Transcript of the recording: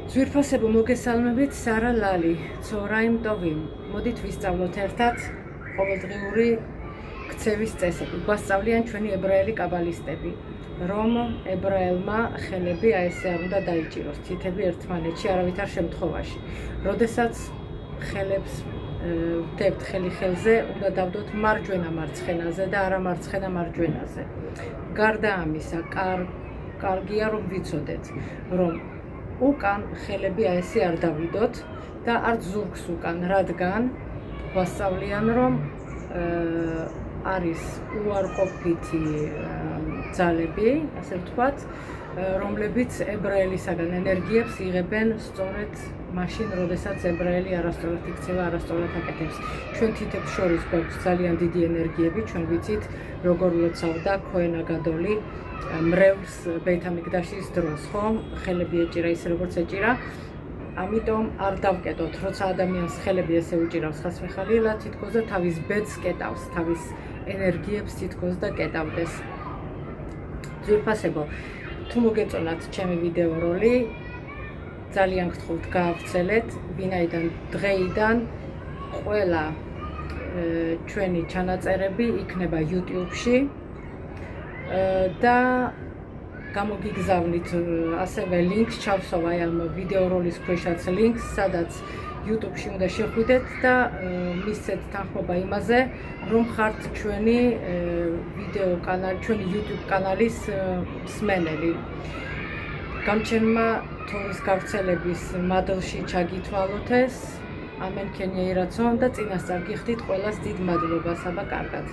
ძვირფასებო მოგესალმებით, სარა ლალი, ცორაიმ ტოვიმ. მოდით ვისწავლოთ ერთად ყოველდღიური ქცევის წესები. გვასწავლიან ჩვენი ებრაელი კაბალისტები, რომ ებრაელმა ხელები ესე არ უნდა დაიჭიროს, თითები ერთმანეთში არავითარ შემთხვევაში. როდესაც ხელებს ვდებთ ხელი ხელზე, უნდა დავდოთ მარჯვენა მარცხენაზე და არა მარცხენა მარჯვენაზე. გარდა ამისა, კარგია რომ ვიცოდეთ, რომ უკან ხელები ესე არ დავიდოთ და არც ზურგს უკან, რადგან გვასწავლიან, რომ არის უარყოფითი ძალები, ასე ვთქვათ, რომლებიც ებრაელისაგან ენერგიებს იღებენ სწორედ მაშინ, როდესაც ებრაელი არასწორად იქცევა, არასწორად აკეთებს. ჩვენ თითებს შორის გვაქვს ძალიან დიდი ენერგიები, ჩვენ ვიცით, როგორ ლოცავდა ქოენ აგადოლი მრევლს ბეით ამიგდაშის დროს, ხო? ხელები ეჭირა ისე როგორც ეჭირა. ამიტომ არ დავკეტოთ, როცა ადამიანს ხელები ესე უჭირავს ხასმეხალილა, თითქოს და თავის ბედს კეტავს, თავის ენერგიებს თითქოს და კეტავდეს. ძვირფასებო, თუ მოგეწონათ ჩემი ვიდეო როლი, ძალიან გთხოვთ გაავრცელეთ, ვინაიდან დღეიდან ყველა ჩვენი ჩანაწერები იქნება YouTube-ში და გამოგიგზავნით ასევე ლინკს ჩავსვა ამ ვიდეო როლის ქვეშაც ლინკს, სადაც YouTube-ში უნდა შეხვიდეთ და მისცეთ თანხმობა იმაზე, რომ ხართ ჩვენი ვიდეო კანალი, ჩვენი YouTube კანალის მსმენელი. გამჩენმა თორის გავრცელების მადლში ჩაგითვალოთ ეს. ამენ ქენიაირაცონ და წინასწარ გიხდით ყველას დიდ მადლობას, აბა კარგად.